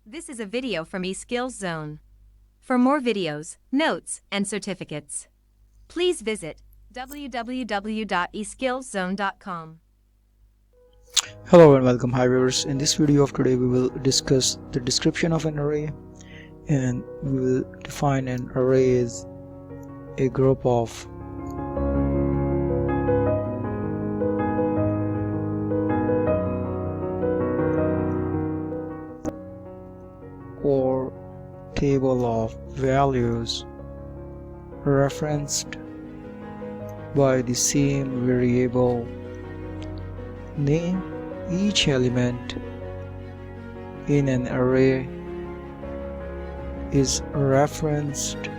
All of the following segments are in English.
This is a video from eSkills Zone. For more videos, notes, and certificates, please visit www.eskillszone.com. Hello and welcome, hi viewers. In this video of today we will discuss the description of an array, and we will define an array as a group of or table of values referenced by the same variable name. Each element in an array is referenced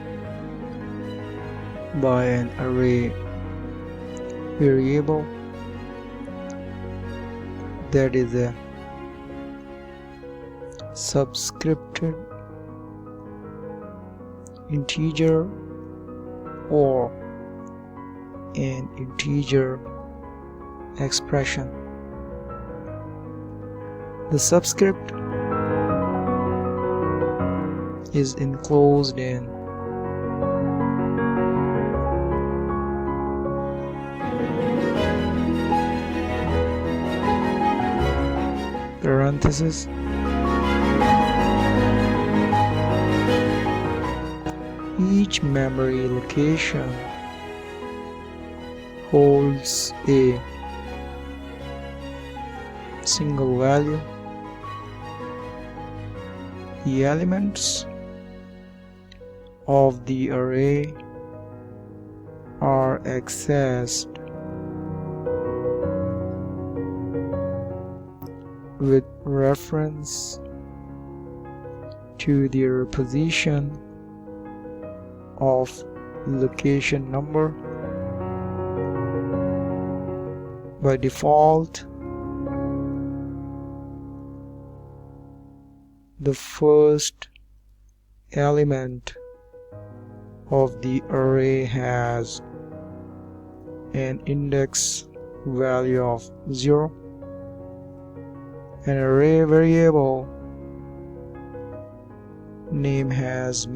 by an array variable that is a subscripted integer or an integer expression. The subscript is enclosed in parentheses. Each memory location holds a single value. The elements of the array are accessed with reference to their position of location number. By default, the first element of the array has an index value of 0. An array variable name has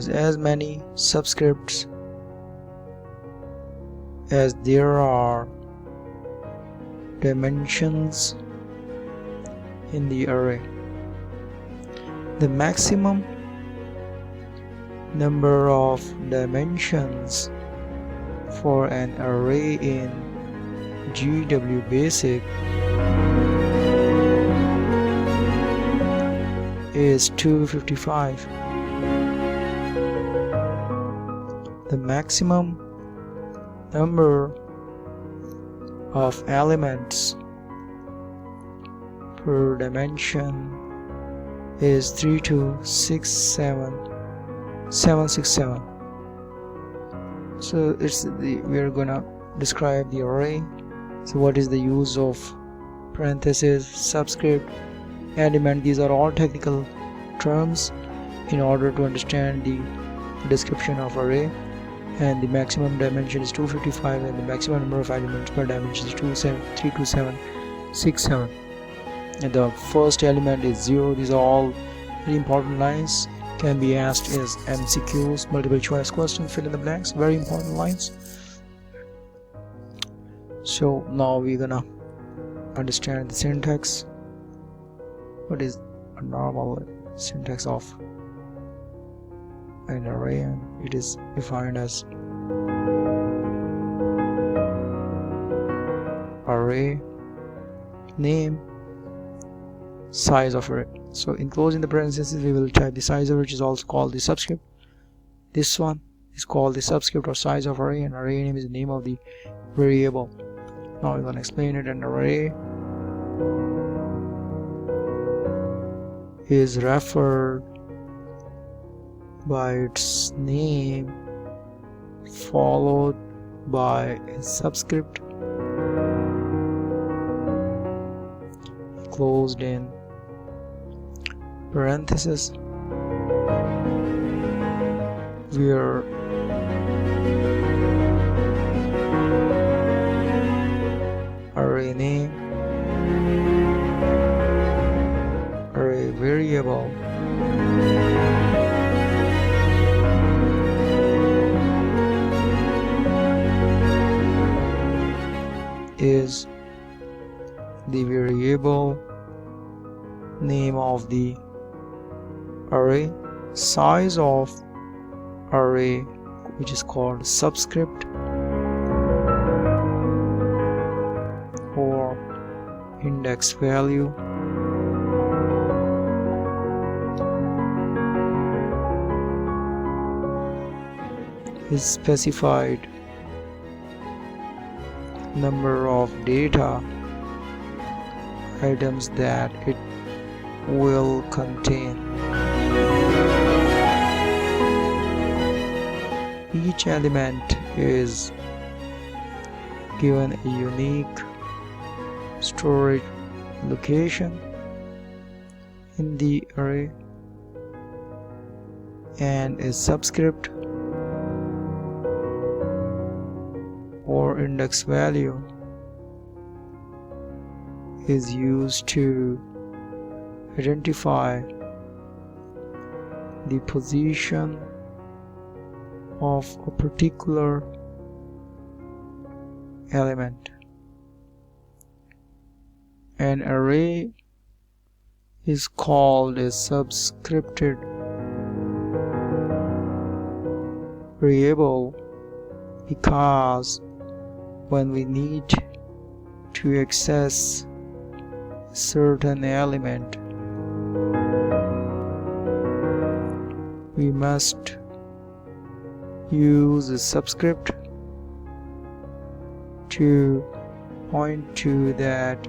as many subscripts as there are dimensions in the array. The maximum number of dimensions for an array in GW Basic is 255. The maximum number of elements per dimension is 767. So we are gonna describe the array. So what is the use of parentheses, subscript, element? These are all technical terms in order to understand the description of array. And the maximum dimension is 255 and the maximum number of elements per dimension is 32767, and the first element is 0. These are all very important lines, can be asked as MCQs, multiple choice questions, fill in the blanks, very important lines. So now we're gonna understand the syntax. What is a normal syntax of an array? And it is defined as array name, size of array. So enclosed in the parentheses we will type the size of it, which is also called the subscript. This one is called the subscript or size of array, and array name is the name of the variable. Now we're going to explain it. An array is referred by its name followed by a subscript closed in parentheses, where array name variable is the variable name of the array, size of array, which is called subscript, or index value, is specified number of data items that it will contain. Each element is given a unique storage location in the array, and a subscript or index value is used to identify the position of a particular element. An array is called a subscripted variable because when we need to access a certain element, we must use a subscript to point to that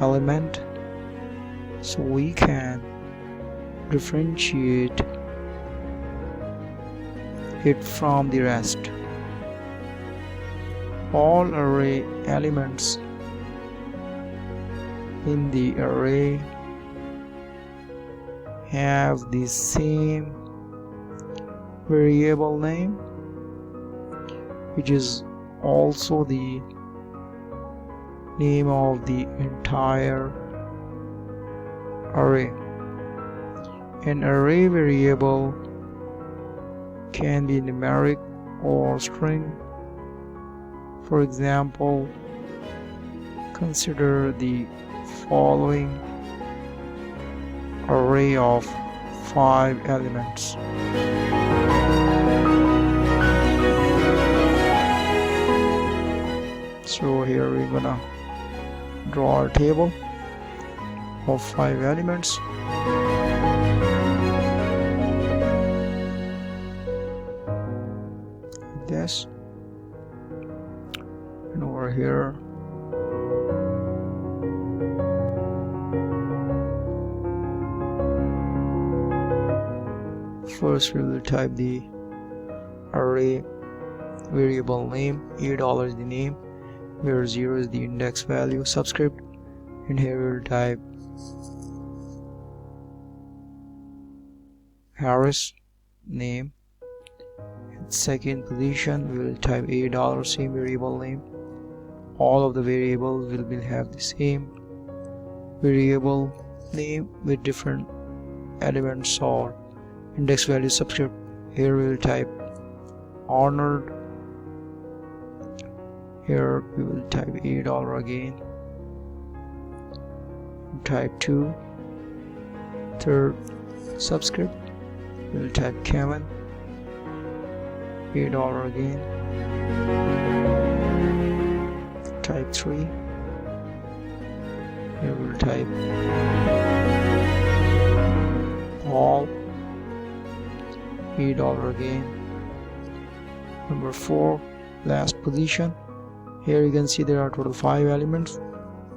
element, so we can differentiate it from the rest. All array elements in the array have the same variable name, which is also the name of the entire array. An array variable can be numeric or string. For example, consider the following array of 5 elements. So here we're gonna draw a table of 5 elements. Like this. And over here first we will type the array variable name. $8 is the name, where 0 is the index value, subscript, and here we will type ARRAYS name. In second position we will type $8, same variable name. All of the variables will have the same variable name with different elements or index value. Subscript, here we will type honored. Here we will type $8 again. Type 2. Third subscript, we will type Kevin. $8 again. Type 3. Here we will type Paul. $8 again. Number 4, last position. Here you can see there are total 5 elements.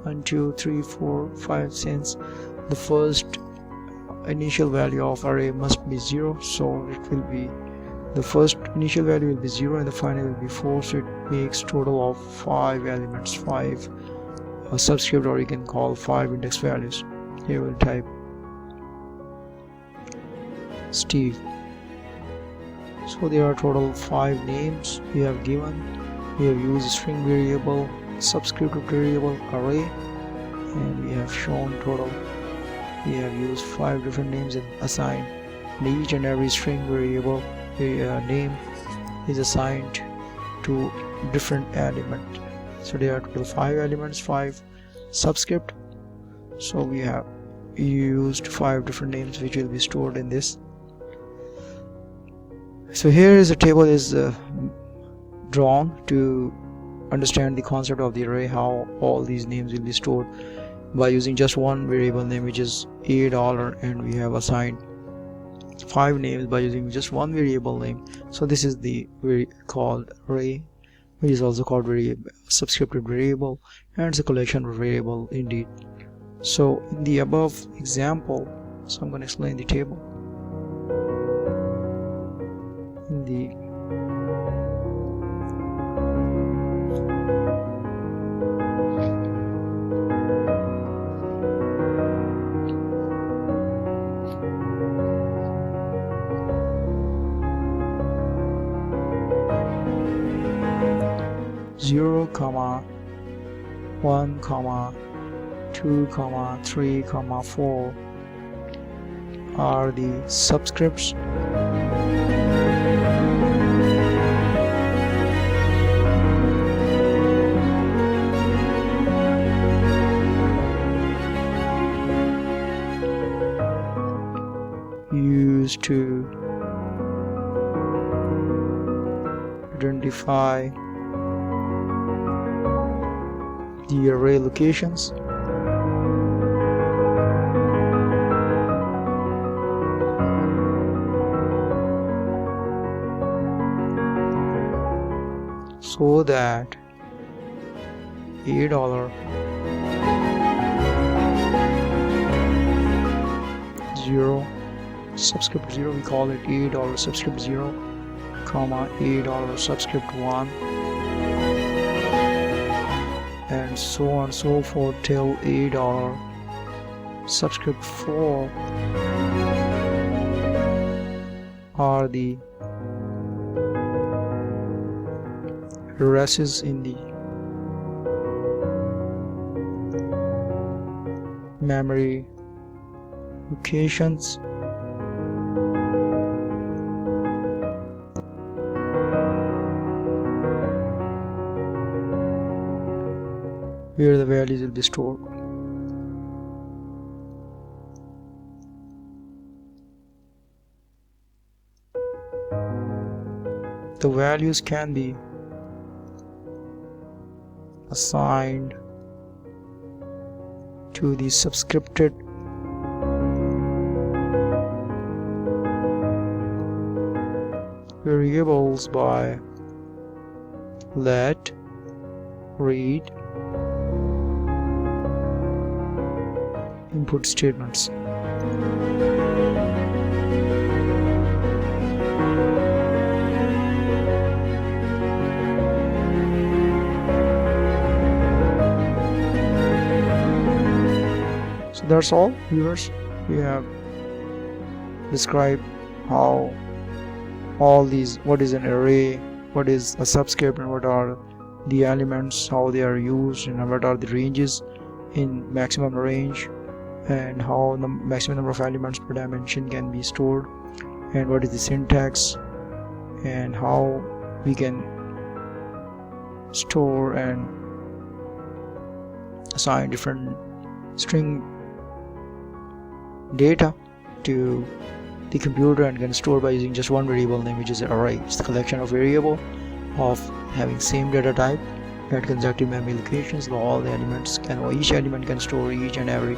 1, 2, 3, 4, 5. Since the first initial value of array must be 0, so it will be the first initial value will be 0 and the final will be 4, so it makes total of 5 elements, 5 subscript, or you can call 5 index values. Here we'll type Steve. So there are total 5 names we have given. We have used string variable, subscript variable, array, and we have shown total. We have used 5 different names and assigned, and each and every string variable name is assigned to different element. So there are total 5 elements, 5 subscript. So we have used 5 different names which will be stored in this. So here is a table is drawn to understand the concept of the array, how all these names will be stored by using just one variable name, which is $, and we have assigned 5 names by using just one variable name. So this is the called array, which is also called subscripted variable, and it's a collection of variable indeed. So in the above example, so I'm going to explain the table. In the 0, 1, 2, 3, 4 are the subscripts. Used to identify the array locations. So that $, 0, subscript 0, we call it $, subscript 0, $, subscript 1, and so on and so forth till $, subscript 4 are the addresses in the memory locations. Where the values will be stored. The values can be assigned to the subscripted variables by let, read, input statements. So that's all, viewers. We have described how all these, what is an array, what is a subscript, and what are the elements, how they are used, and what are the ranges in maximum range, and how the maximum number of elements per dimension can be stored, and what is the syntax, and how we can store and assign different string data to the computer and can store by using just one variable name, which is an array. It's the collection of variable of having same data type at consecutive memory locations. All the elements can, or each element can store each and every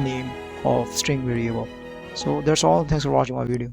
name of string variable. So that's all. Thanks for watching my video.